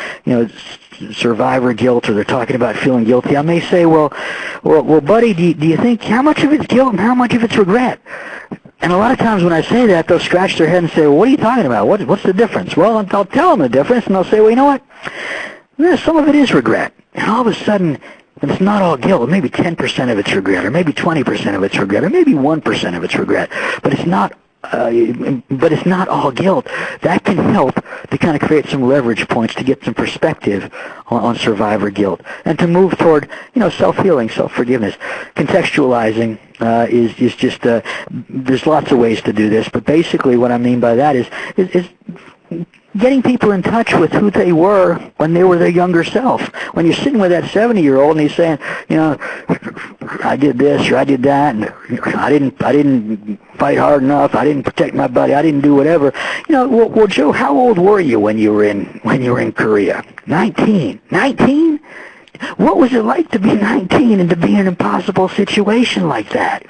survivor guilt, or they're talking about feeling guilty, I may say, well, buddy, do you think how much of it's guilt and how much of it's regret? And a lot of times when I say that, they'll scratch their head and say, well, what are you talking about? What's the difference? Well, I'll tell them the difference, and they'll say, well, you know what? Some of it is regret. And all of a sudden, it's not all guilt. Maybe 10% of it's regret, or maybe 20% of it's regret, or maybe 1% of it's regret. But it's not all guilt. That can help to kind of create some leverage points to get some perspective on survivor guilt, and to move toward, self-healing, self-forgiveness. Contextualizing is just there's lots of ways to do this, but basically what I mean by that is getting people in touch with who they were when they were their younger self. When you're sitting with that 70-year-old and he's saying, I did this or I did that, and I didn't fight hard enough, I didn't protect my body, I didn't do whatever. Well, Joe, how old were you when you were in Korea? 19. 19? What was it like to be 19 and to be in an impossible situation like that?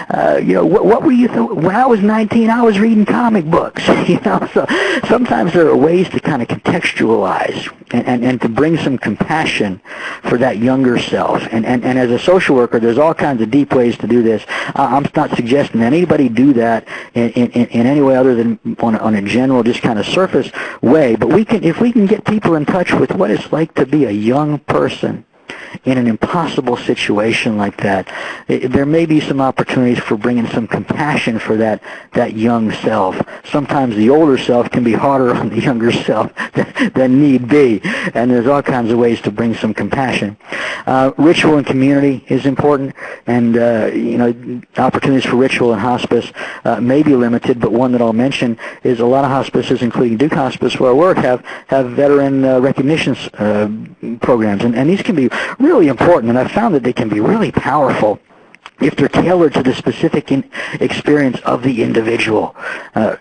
What were you when I was 19? I was reading comic books. So sometimes there are ways to kind of contextualize and to bring some compassion for that younger self. And as a social worker, there's all kinds of deep ways to do this. I'm not suggesting that anybody do that in any way other than on a general, just kind of surface way. But if we can get people in touch with what it's like to be a young person in an impossible situation like that, there may be some opportunities for bringing some compassion for that young self. Sometimes the older self can be harder on the younger self than need be, and there's all kinds of ways to bring some compassion. Ritual and community is important, and opportunities for ritual and hospice may be limited, but one that I'll mention is a lot of hospices, including Duke Hospice, where I work, have veteran recognition programs, and these can be really important, and I've found that they can be really powerful if they're tailored to the specific experience of the individual.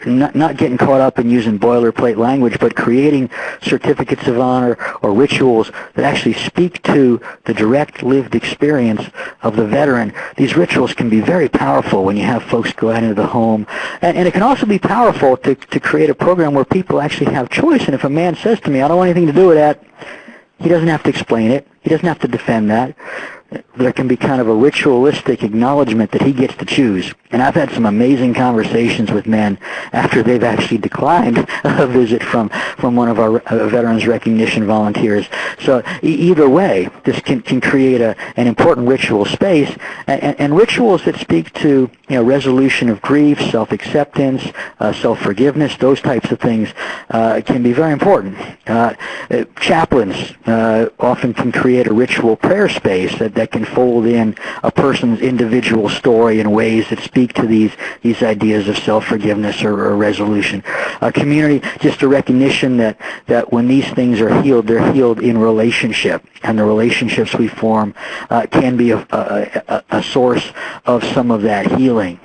Not getting caught up in using boilerplate language, but creating certificates of honor or rituals that actually speak to the direct lived experience of the veteran. These rituals can be very powerful when you have folks go out into the home. And it can also be powerful to create a program where people actually have choice. And if a man says to me, I don't want anything to do with that, he doesn't have to explain it. He doesn't have to defend that. There can be kind of a ritualistic acknowledgement that he gets to choose. And I've had some amazing conversations with men after they've actually declined a visit from one of our veterans recognition volunteers. So either way, this can create an important ritual space, and rituals that speak to resolution of grief, self-acceptance, self-forgiveness, those types of things can be very important. Chaplains often can create a ritual prayer space that can fold in a person's individual story in ways that speak to these ideas of self-forgiveness or resolution. Community, just a recognition that when these things are healed, they're healed in relationship, and the relationships we form can be a source of some of that healing.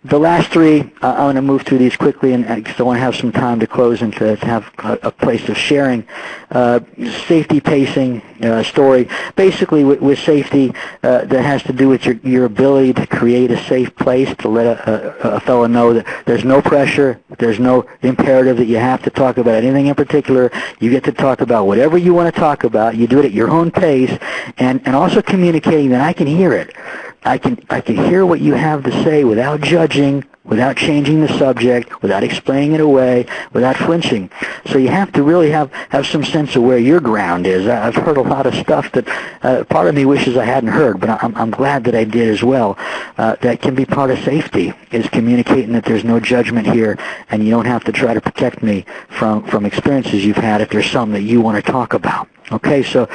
The last three, I'm going to move through these quickly, and because I want to have some time to close and to have a place of sharing. Safety pacing story. Basically, with safety, that has to do with your ability to create a safe place, to let a fellow know that there's no pressure, there's no imperative that you have to talk about anything in particular. You get to talk about whatever you want to talk about. You do it at your own pace, and also communicating that I can hear it. I can hear what you have to say without judging, without changing the subject, without explaining it away, without flinching. So you have to really have some sense of where your ground is. I've heard a lot of stuff that part of me wishes I hadn't heard, but I'm glad that I did as well. That can be part of safety, is communicating that there's no judgment here, and you don't have to try to protect me from experiences you've had if there's some that you want to talk about. Okay, so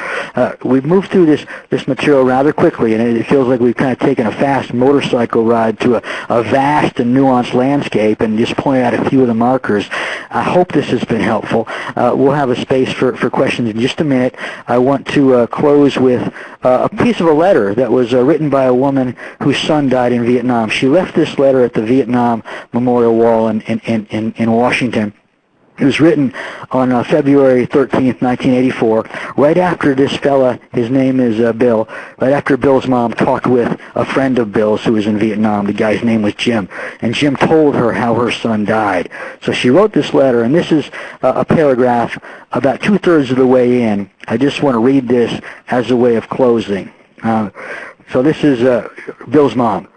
we've moved through this material rather quickly, and it feels like we've kind of taken a fast motorcycle ride to a vast and nuanced landscape and just pointed out a few of the markers. I hope this has been helpful. We'll have a space for questions in just a minute. I want to close with a piece of a letter that was written by a woman whose son died in Vietnam. She left this letter at the Vietnam Memorial Wall in Washington. It was written on February 13th, 1984, right after this fella, his name is Bill, right after Bill's mom talked with a friend of Bill's who was in Vietnam. The guy's name was Jim, and Jim told her how her son died. So she wrote this letter, and this is a paragraph about two-thirds of the way in. I just want to read this as a way of closing. So this is Bill's mom.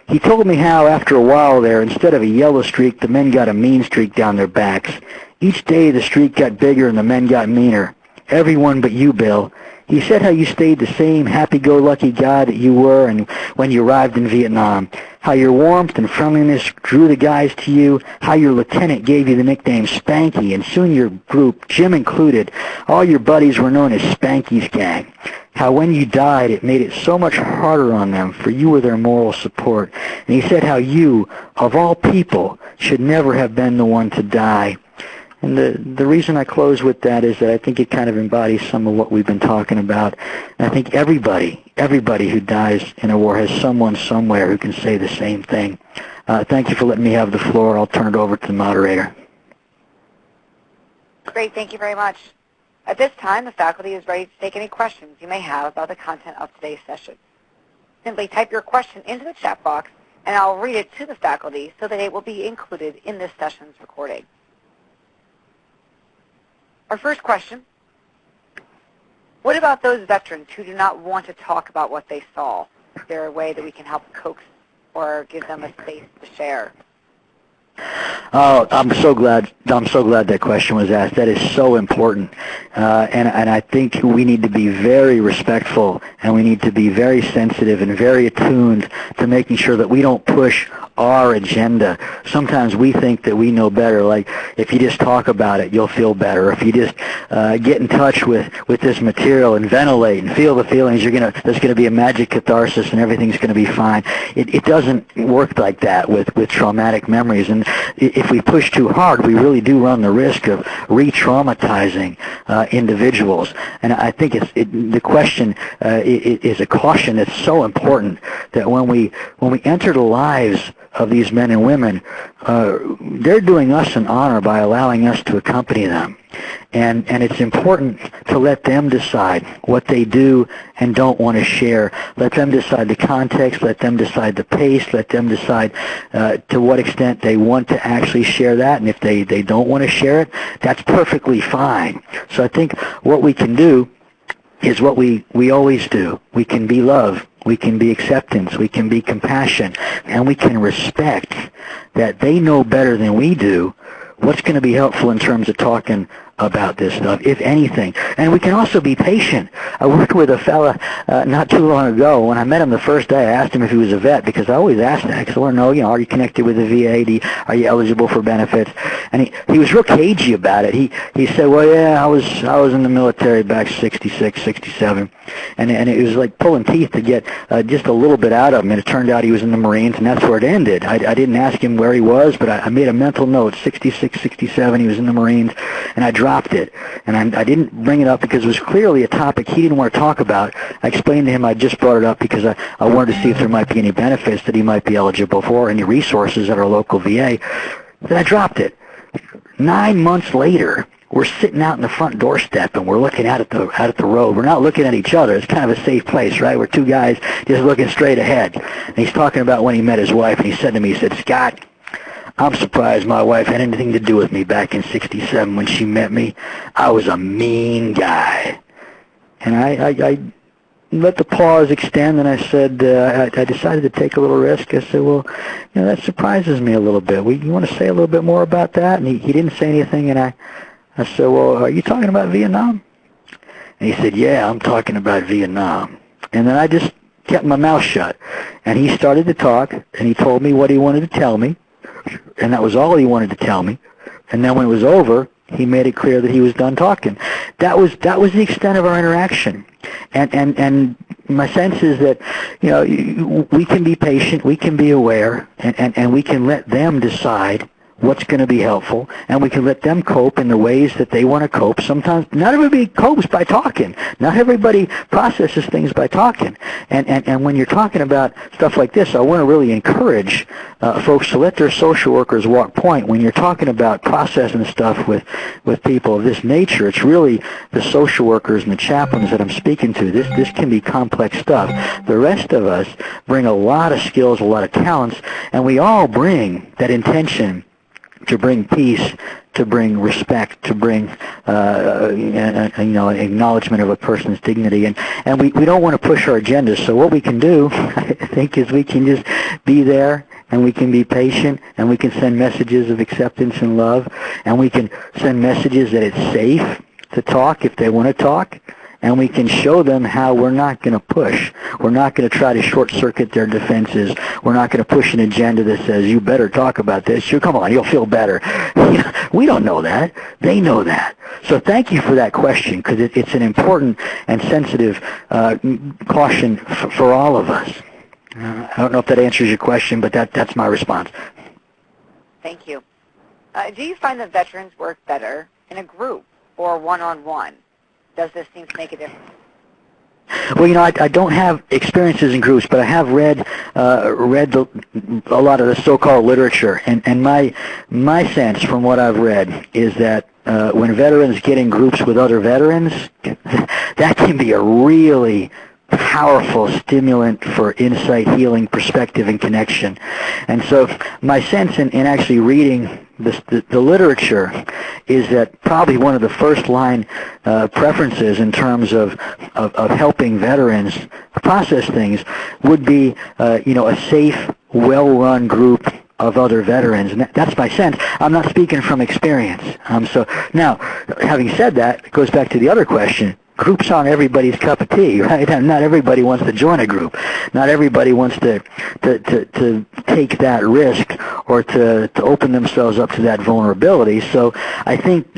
He told me how, after a while there, instead of a yellow streak, the men got a mean streak down their backs. Each day the streak got bigger and the men got meaner. Everyone but you, Bill. He said how you stayed the same happy-go-lucky guy that you were and when you arrived in Vietnam. How your warmth and friendliness drew the guys to you. How your lieutenant gave you the nickname Spanky, and soon your group, Jim included, all your buddies were known as Spanky's gang. How when you died, it made it so much harder on them, for you were their moral support. And he said how you, of all people, should never have been the one to die. And the reason I close with that is that I think it kind of embodies some of what we've been talking about. And I think everybody who dies in a war has someone somewhere who can say the same thing. Thank you for letting me have the floor. I'll turn it over to the moderator. Great. Thank you very much. At this time, the faculty is ready to take any questions you may have about the content of today's session. Simply type your question into the chat box, and I'll read it to the faculty so that it will be included in this session's recording. Our first question: what about those veterans who do not want to talk about what they saw? Is there a way that we can help coax or give them a space to share? Oh, I'm so glad that question was asked. That is so important, and I think we need to be very respectful, and we need to be very sensitive and very attuned to making sure that we don't push our agenda. Sometimes we think that we know better, like if you just talk about it, you'll feel better. If you just get in touch with this material and ventilate and feel the feelings, there's gonna be a magic catharsis and everything's gonna be fine. It doesn't work like that with traumatic memories, and if we push too hard, we really do run the risk of re-traumatizing individuals. And I think the question is a caution that's so important, that when we enter the lives of these men and women, they're doing us an honor by allowing us to accompany them. And it's important to let them decide what they do and don't want to share. Let them decide the context, let them decide the pace, let them decide to what extent they want to actually share that. And if they don't want to share it, that's perfectly fine. So I think what we can do is what we always do. We can be love, we can be acceptance, we can be compassion, and we can respect that they know better than we do what's going to be helpful in terms of talking about this stuff, if anything. And we can also be patient. I worked with a fella not too long ago. When I met him the first day, I asked him if he was a vet, because I always ask that, because I want to know, are you connected with the VA? Are you eligible for benefits? And he was real cagey about it. He said, well, yeah, I was in the military back 66, 67. And it was like pulling teeth to get just a little bit out of him. And it turned out he was in the Marines, and that's where it ended. I didn't ask him where he was, but I made a mental note, 66, 67, he was in the Marines, and I dropped it. And I didn't bring it up because it was clearly a topic he didn't want to talk about. I explained to him I just brought it up because I wanted to see if there might be any benefits that he might be eligible for, any resources at our local VA. Then I dropped it. 9 months later, we're sitting out in the front doorstep and we're looking out at the road. We're not looking at each other. It's kind of a safe place, right? We're two guys just looking straight ahead. And he's talking about when he met his wife, and he said to me, he said, Scott, I'm surprised my wife had anything to do with me back in 67 when she met me. I was a mean guy. And I let the pause extend, and I said, I decided to take a little risk. I said, well, that surprises me a little bit. You want to say a little bit more about that? And he didn't say anything, and I said, well, are you talking about Vietnam? And he said, yeah, I'm talking about Vietnam. And then I just kept my mouth shut. And he started to talk, and he told me what he wanted to tell me. And that was all he wanted to tell me. And then when it was over, He made it clear that he was done talking. That was the extent of our interaction. And my sense is that, we can be patient, we can be aware, and we can let them decide what's going to be helpful, and we can let them cope in the ways that they want to cope. Sometimes not everybody copes by talking. Not everybody processes things by talking. And when you're talking about stuff like this, I want to really encourage folks to let their social workers walk point. When you're talking about processing stuff with people of this nature, it's really the social workers and the chaplains that I'm speaking to. This can be complex stuff. The rest of us bring a lot of skills, a lot of talents, and we all bring that intention to bring peace, to bring respect, to bring an acknowledgement of a person's dignity, and we don't want to push our agendas. So what we can do, I think, is we can just be there, and we can be patient, and we can send messages of acceptance and love, and we can send messages that it's safe to talk if they want to talk. And we can show them how we're not going to push. We're not going to try to short-circuit their defenses. We're not going to push an agenda that says, you better talk about this. Come on, you'll feel better. We don't know that. They know that. So thank you for that question, because it's an important and sensitive caution for all of us. I don't know if that answers your question, but that's my response. Thank you. Do you find that veterans work better in a group or one-on-one? Does this seem to make a difference? Well, I don't have experiences in groups, but I have read a lot of the so-called literature, and my sense from what I've read is that when veterans get in groups with other veterans, that can be a really powerful stimulant for insight, healing, perspective, and connection. And so my sense in actually reading the literature is that probably one of the first line preferences in terms of helping veterans process things would be a safe, well-run group of other veterans, and that's my sense. I'm not speaking from experience. So now, having said that, it goes back to the other question. Groups aren't everybody's cup of tea, right? Not everybody wants to join a group. Not everybody wants to take that risk or to open themselves up to that vulnerability. So I think,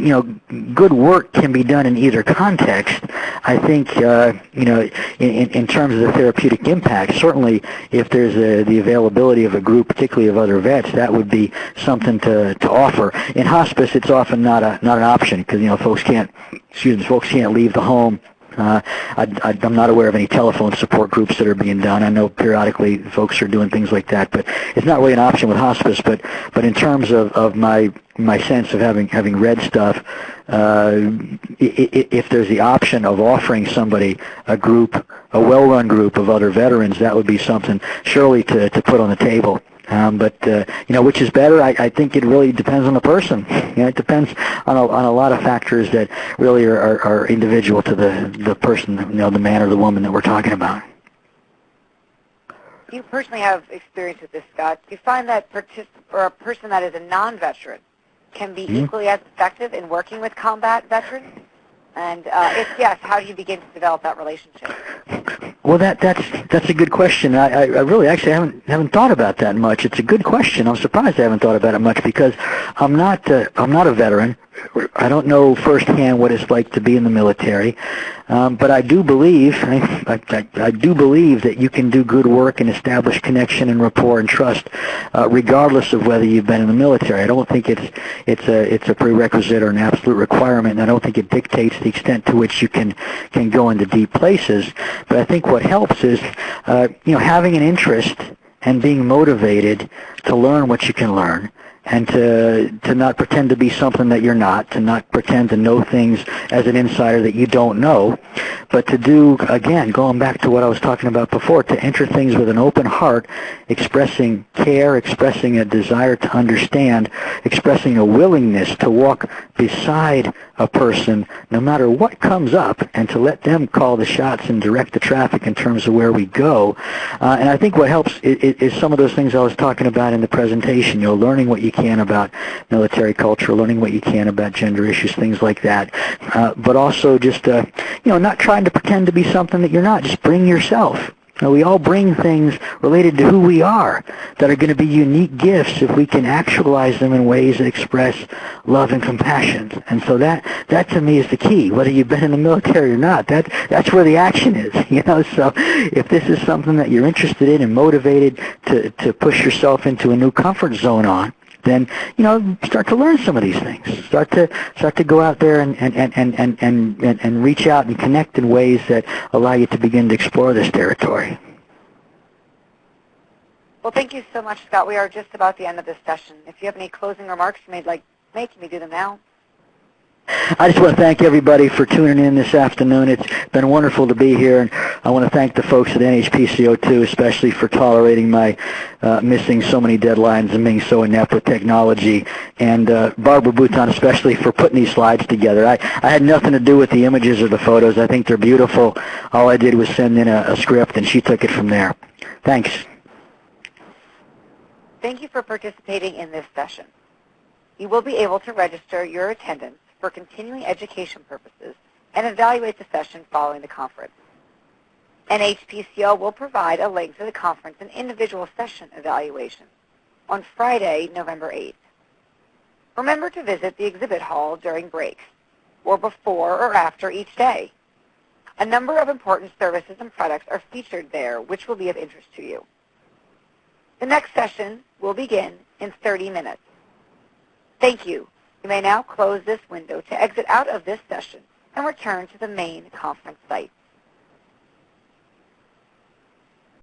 good work can be done in either context. I think, in terms of the therapeutic impact, certainly if there's the availability of a group, particularly of other vets, that would be something to offer. In hospice, it's often not an option because, folks can't leave the home. I'm not aware of any telephone support groups that are being done. I know periodically folks are doing things like that, but it's not really an option with hospice. But in terms of my sense of having read stuff, if there's the option of offering somebody a well-run group of other veterans, that would be something surely to put on the table. But which is better? I think it really depends on the person. It depends on a lot of factors that really are individual to the person, the man or the woman that we're talking about. You personally have experience with this, Scott. Do you find that a person that is a non-veteran can be equally as effective in working with combat veterans? And if yes, how do you begin to develop that relationship? Well, that's a good question. I really actually haven't thought about that much. It's a good question. I'm surprised I haven't thought about it much because I'm not a veteran. I don't know firsthand what it's like to be in the military, but I do believe I do believe that you can do good work and establish connection and rapport and trust, regardless of whether you've been in the military. I don't think it's a prerequisite or an absolute requirement, and I don't think it dictates the extent to which you can go into deep places. But I think what helps is having an interest and being motivated to learn what you can learn, and to not pretend to be something that you're not, to not pretend to know things as an insider that you don't know, but to do, again, going back to what I was talking about before, to enter things with an open heart, expressing care, expressing a desire to understand, expressing a willingness to walk beside a person no matter what comes up, and to let them call the shots and direct the traffic in terms of where we go. And I think what helps is some of those things I was talking about in the presentation, learning what you can about military culture, learning what you can about gender issues, things like that. But also just, not trying to pretend to be something that you're not. Just bring yourself. Now, we all bring things related to who we are that are going to be unique gifts if we can actualize them in ways that express love and compassion. And so that to me is the key, whether you've been in the military or not. That's where the action is, you know. So if this is something that you're interested in and motivated to push yourself into a new comfort zone on, then, you know, start to learn some of these things. Start to go out there and reach out and connect in ways that allow you to begin to explore this territory. Well, thank you so much, Scott. We are just about the end of this session. If you have any closing remarks you may like make, you may do them now. I just want to thank everybody for tuning in this afternoon. It's been wonderful to be here, and I want to thank the folks at NHPCO2 especially for tolerating my missing so many deadlines and being so inept with technology, and Barbara Bouton especially for putting these slides together. I had nothing to do with the images or the photos. I think they're beautiful. All I did was send in a script, and she took it from there. Thanks. Thank you for participating in this session. You will be able to register your attendance for continuing education purposes and evaluate the session following the conference. NHPCO will provide a link to the conference and individual session evaluation on Friday, November 8th. Remember to visit the exhibit hall during breaks or before or after each day. A number of important services and products are featured there which will be of interest to you. The next session will begin in 30 minutes. Thank you. You may now close this window to exit out of this session and return to the main conference site.